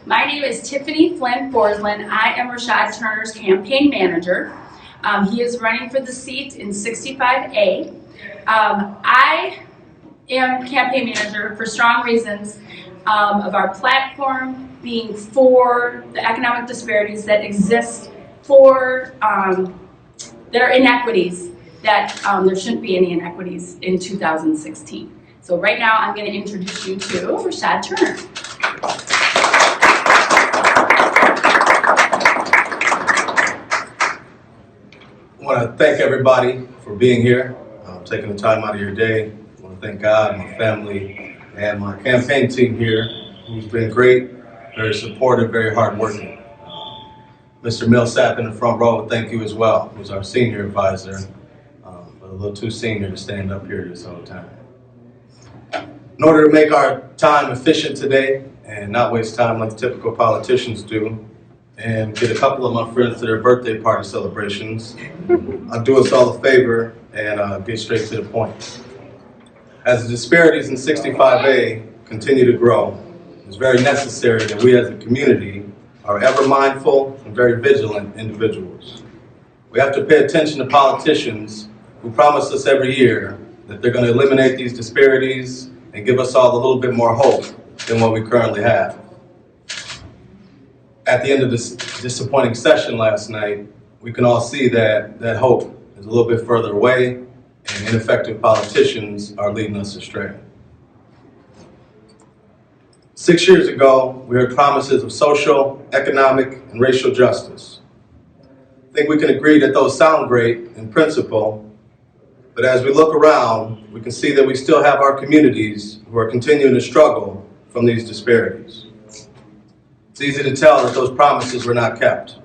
My name is Tiffany Flynn Forsland. I am Rashad Turner's campaign manager. He is running for the seat in 65A. I am campaign manager for strong reasons of our platform being for the economic disparities that exist, for there are inequities that there shouldn't be any inequities in 2016. So right now I'm going to introduce you to Rashad Turner. I want to thank everybody for being here, taking the time out of your day. I want to thank God, my family, and my campaign team here, who's been great, very supportive, very hardworking. Mr. Millsap in the front row, thank you as well, who's our senior advisor, but a little too senior to stand up here this whole time. In order to make our time efficient today and not waste time like the typical politicians do, and get a couple of my friends to their birthday party celebrations, I'll do us all a favor and get straight to the point. As the disparities in 65A continue to grow, it's very necessary that we as a community are ever mindful and very vigilant individuals. We have to pay attention to politicians who promise us every year that they're going to eliminate these disparities and give us all a little bit more hope than what we currently have. At the end of this disappointing session last night, we can all see that that hope is a little bit further away and ineffective politicians are leading us astray. 6 years ago, we heard promises of social, economic, and racial justice. I think we can agree that those sound great in principle, but as we look around, we can see that we still have our communities who are continuing to struggle from these disparities. It's easy to tell that those promises were not kept.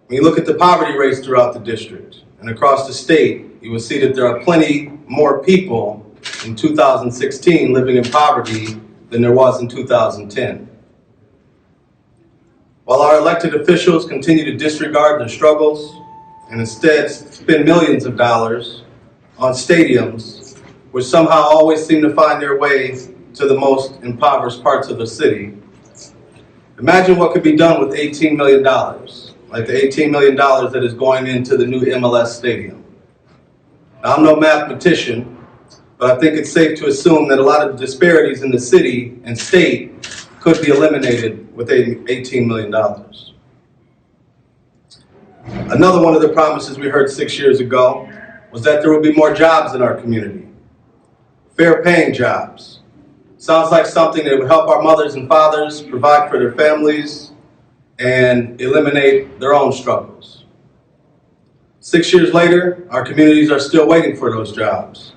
When you look at the poverty rates throughout the district and across the state, you will see that there are plenty more people in 2016 living in poverty than there was in 2010. While our elected officials continue to disregard their struggles and instead spend millions of dollars on stadiums, which somehow always seem to find their way to the most impoverished parts of the city, imagine what could be done with $18 million, like the $18 million that is going into the new MLS stadium. Now, I'm no mathematician, but I think it's safe to assume that a lot of the disparities in the city and state could be eliminated with $18 million. Another one of the promises we heard 6 years ago was that there would be more jobs in our community, fair paying jobs. Sounds like something that would help our mothers and fathers provide for their families and eliminate their own struggles. 6 years later, our communities are still waiting for those jobs.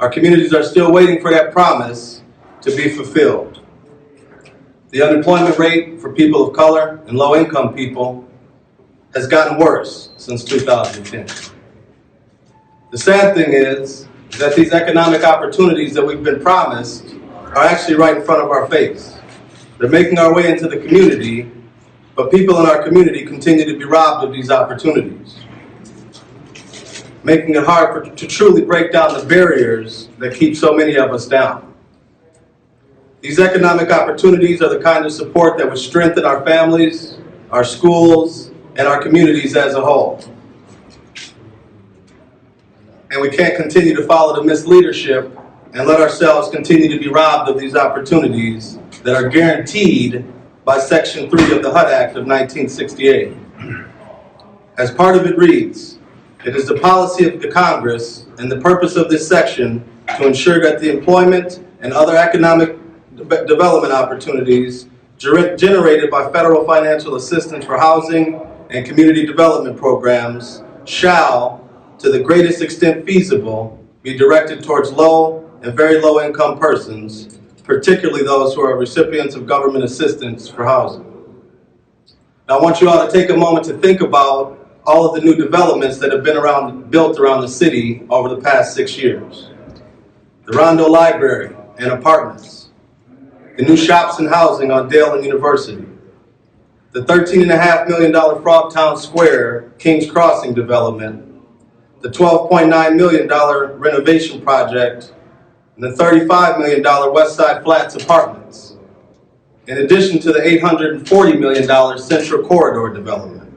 Our communities are still waiting for that promise to be fulfilled. The unemployment rate for people of color and low-income people has gotten worse since 2010. The sad thing is that these economic opportunities that we've been promised are actually right in front of our face. They're making our way into the community, but people in our community continue to be robbed of these opportunities, making it hard to truly break down the barriers that keep so many of us down. These economic opportunities are the kind of support that would strengthen our families, our schools, and our communities as a whole. And we can't continue to follow the misleadership and let ourselves continue to be robbed of these opportunities that are guaranteed by Section 3 of the HUD Act of 1968. As part of it reads, it is the policy of the Congress and the purpose of this section to ensure that the employment and other economic development opportunities generated by federal financial assistance for housing and community development programs shall, to the greatest extent feasible, be directed towards low and very low-income persons, particularly those who are recipients of government assistance for housing. Now, I want you all to take a moment to think about all of the new developments that have been built around the city over the past 6 years. The Rondo Library and apartments, the new shops and housing on Dale and University, the $13.5 million Frogtown Square Kings Crossing development, the $12.9 million renovation project, and the $35 million Westside Flats apartments. in addition to the $840 million Central Corridor development,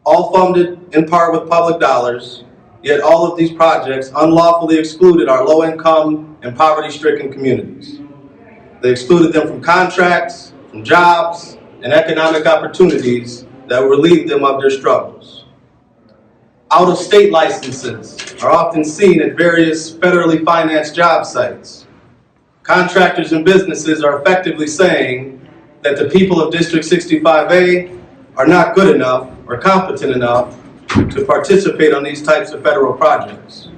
all funded in part with public dollars, yet all of these projects unlawfully excluded our low-income and poverty-stricken communities. They excluded them from contracts, from jobs, and economic opportunities that would relieve them of their struggles. Out-of-state licenses are often seen at various federally financed job sites. Contractors and businesses are effectively saying that the people of District 65A are not good enough or competent enough to participate on these types of federal projects.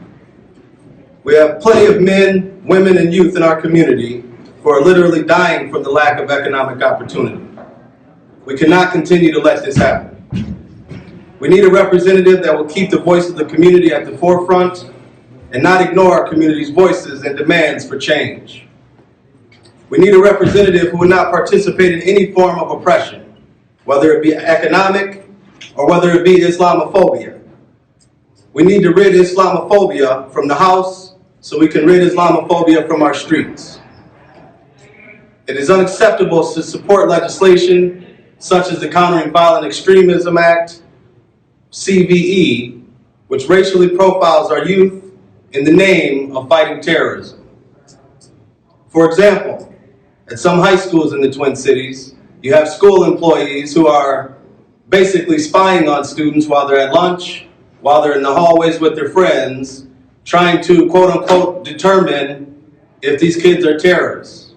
We have plenty of men, women, and youth in our community who are literally dying from the lack of economic opportunity. We cannot continue to let this happen. We need a representative that will keep the voice of the community at the forefront and not ignore our community's voices and demands for change. We need a representative who will not participate in any form of oppression, whether it be economic or whether it be Islamophobia. We need to rid Islamophobia from the House so we can rid Islamophobia from our streets. It is unacceptable to support legislation such as the Countering Violent Extremism Act, CVE, which racially profiles our youth in the name of fighting terrorism. For example, at some high schools in the Twin Cities, you have school employees who are basically spying on students while they're at lunch, while they're in the hallways with their friends, trying to, quote unquote, determine if these kids are terrorists.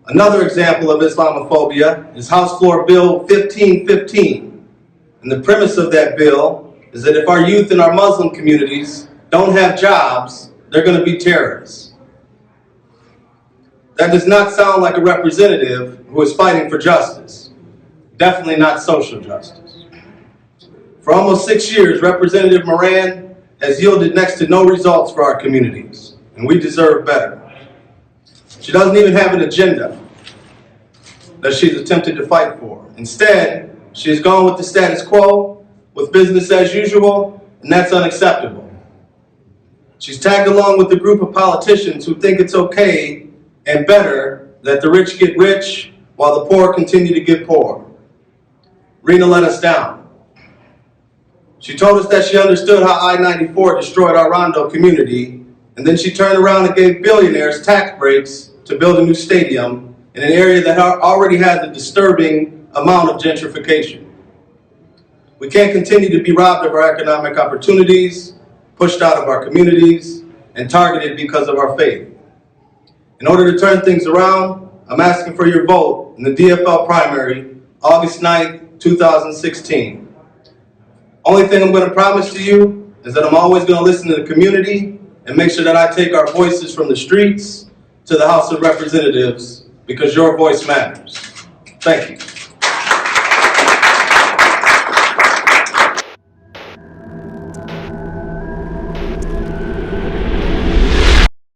Another example of Islamophobia is House Floor Bill 1515. And the premise of that bill is that if our youth in our Muslim communities don't have jobs, they're going to be terrorists. That does not sound like a representative who is fighting for justice. Definitely not social justice. For almost 6 years, Representative Moran has yielded next to no results for our communities, and we deserve better. She doesn't even have an agenda that she's attempted to fight for. Instead, she has gone with the status quo, with business as usual, and that's unacceptable. She's tagged along with a group of politicians who think it's okay and better that the rich get rich while the poor continue to get poor. Rena let us down. She told us that she understood how I-94 destroyed our Rondo community, and then she turned around and gave billionaires tax breaks to build a new stadium in an area that already has a disturbing amount of gentrification. We can't continue to be robbed of our economic opportunities, pushed out of our communities, and targeted because of our faith. In order to turn things around, I'm asking for your vote in the DFL primary, August 9th, 2016. Only thing I'm going to promise to you is that I'm always going to listen to the community and make sure that I take our voices from the streets to the House of Representatives, because your voice matters. Thank you.